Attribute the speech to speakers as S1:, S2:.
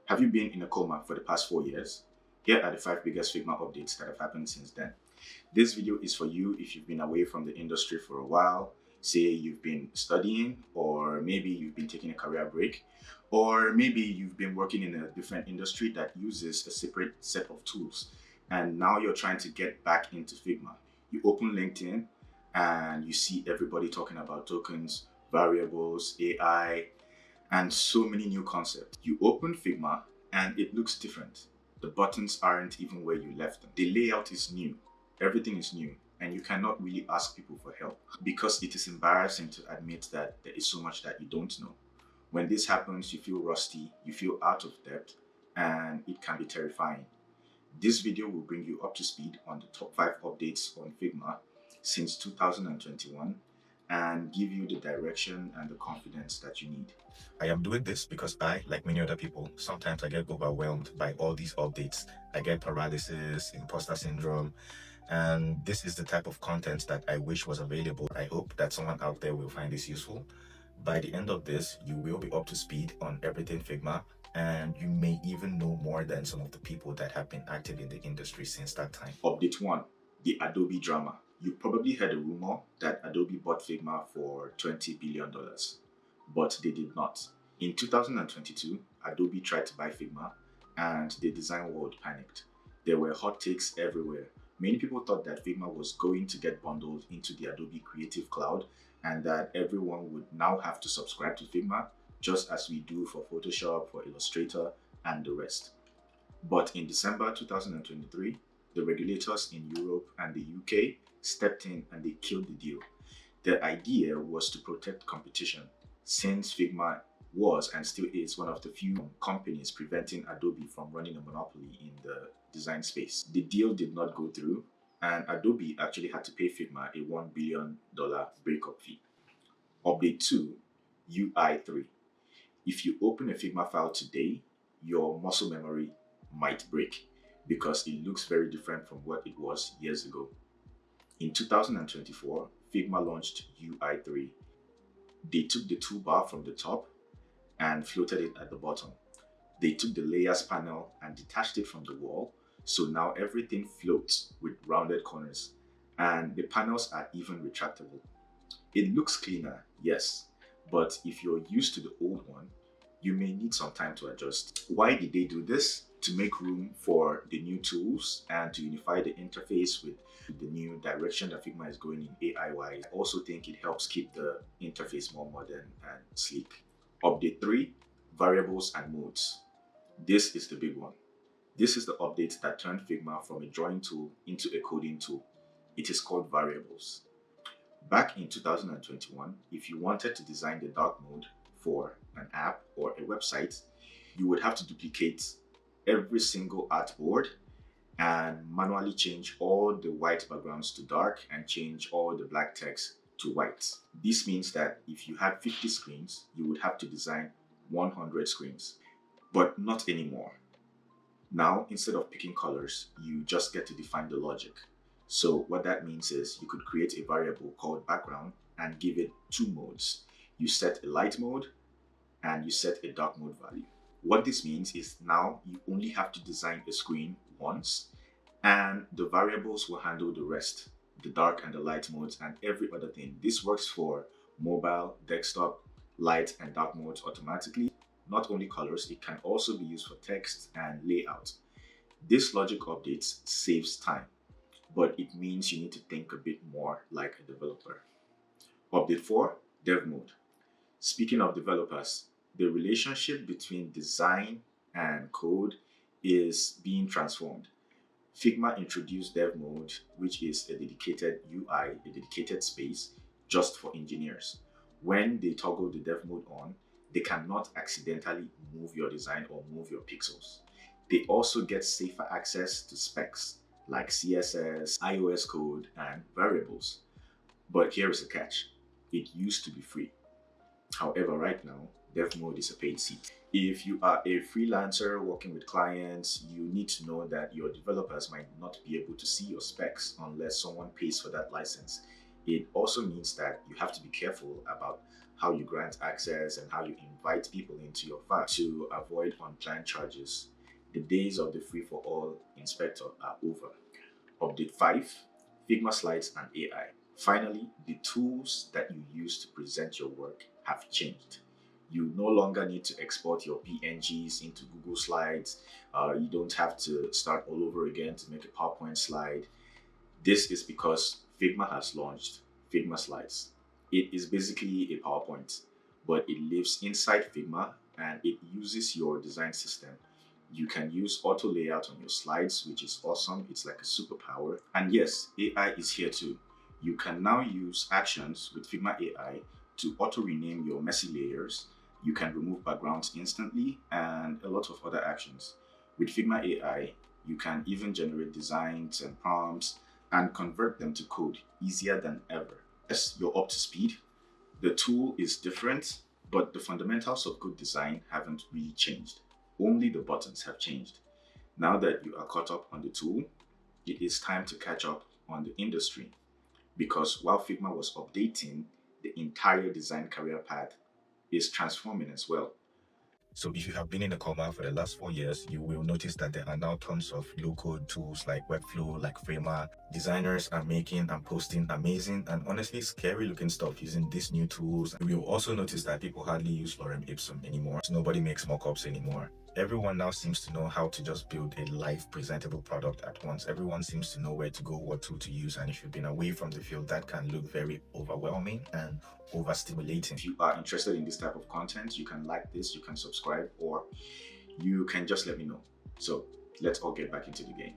S1: Have you been in a coma for the past 4 years? Here are the 5 biggest Figma updates that have happened since then. This video is for you if you've been away from the industry for a while, say you've been studying, or maybe you've been taking a career break, or maybe you've been working in a different industry that uses a separate set of tools, and now you're trying to get back into Figma. You open LinkedIn and you see everybody talking about tokens, variables, AI, and so many new concepts. You open Figma and it looks different. The buttons aren't even where you left them. The layout is new. Everything is new. And you cannot really ask people for help because it is embarrassing to admit that there is so much that you don't know. When this happens, you feel rusty, you feel out of depth, and it can be terrifying. This video will bring you up to speed on the top 5 updates on Figma since 2021 and give you the direction and the confidence that you need.
S2: I am doing this because I, like many other people, sometimes I get overwhelmed by all these updates. I get paralysis, imposter syndrome, and this is the type of content that I wish was available. I hope that someone out there will find this useful. By the end of this, you will be up to speed on everything Figma, and you may even know more than some of the people that have been active in the industry since that time.
S1: Update 1, the Adobe drama. You probably heard a rumor that Adobe bought Figma for $20 billion, but they did not. In 2022, Adobe tried to buy Figma and the design world panicked. There were hot takes everywhere. Many people thought that Figma was going to get bundled into the Adobe Creative Cloud and that everyone would now have to subscribe to Figma just as we do for Photoshop, for Illustrator, and the rest. But in December 2023, the regulators in Europe and the UK stepped in and they killed the deal. The idea was to protect competition, since Figma was and still is one of the few companies preventing Adobe from running a monopoly in the design space. The deal did not go through, and Adobe actually had to pay Figma a $1 billion breakup fee. Update 2, UI 3. If you open a Figma file today, your muscle memory might break because it looks very different from what it was years ago. In 2024, Figma launched UI 3. They took the toolbar from the top and floated it at the bottom. They took the layers panel and detached it from the wall, so now everything floats with rounded corners, and the panels are even retractable. It looks cleaner, yes, but if you're used to the old one, you may need some time to adjust. Why did they do this? To make room for the new tools and to unify the interface with the new direction that Figma is going in AI-wise. I also think it helps keep the interface more modern and sleek. Update 3, variables and modes. This is the big one. This is the update that turned Figma from a drawing tool into a coding tool. It is called variables. Back in 2021, if you wanted to design the dark mode for an app or a website, you would have to duplicate every single artboard and manually change all the white backgrounds to dark and change all the black text to white. This means that if you had 50 screens, you would have to design 100 screens, but not anymore. Now, instead of picking colors, you just get to define the logic. So what that means is you could create a variable called background and give it 2 modes. You set a light mode and you set a dark mode value. What this means is now you only have to design a screen once and the variables will handle the rest, the dark and the light modes and every other thing. This works for mobile, desktop, light and dark modes automatically. Not only colors, it can also be used for text and layout. This logic updates saves time, but it means you need to think a bit more like a developer. Update 4, dev mode. Speaking of developers, the relationship between design and code is being transformed. Figma introduced dev mode, which is a dedicated UI, a dedicated space just for engineers. When they toggle the dev mode on, they cannot accidentally move your design or move your pixels. They also get safer access to specs like CSS, iOS code, and variables. But here is the catch. It used to be free. However, right now, dev mode is a paid seat. If you are a freelancer working with clients, you need to know that your developers might not be able to see your specs unless someone pays for that license. It also means that you have to be careful about how you grant access, and how you invite people into your file to avoid unplanned charges. The days of the free for all inspector are over. Update 5, Figma Slides and AI. Finally, the tools that you use to present your work have changed. You no longer need to export your PNGs into Google Slides. You don't have to start all over again to make a PowerPoint slide. This is because Figma has launched Figma Slides. It is basically a PowerPoint, but it lives inside Figma and it uses your design system. You can use auto layout on your slides, which is awesome. It's like a superpower. And yes, AI is here too. You can now use actions with Figma AI to auto rename your messy layers. You can remove backgrounds instantly and a lot of other actions. With Figma AI, you can even generate designs and prompts and convert them to code easier than ever. Yes, you're up to speed. The tool is different, but the fundamentals of good design haven't really changed. Only the buttons have changed. Now that you are caught up on the tool, it is time to catch up on the industry. Because while Figma was updating, the entire design career path is transforming as well.
S2: So if you have been in the coma for the last 4 years, you will notice that there are now tons of low-code tools like Webflow, like Figma. Designers are making and posting amazing and honestly scary-looking stuff using these new tools. You will also notice that people hardly use Lorem Ipsum anymore. So nobody makes mockups anymore. Everyone now seems to know how to just build a live presentable product at once. Everyone seems to know where to go, what tool to use, and if you've been away from the field, that can look very overwhelming and overstimulating.
S1: If you are interested in this type of content, you can like this, you can subscribe, or you can just let me know. So let's all get back into the game.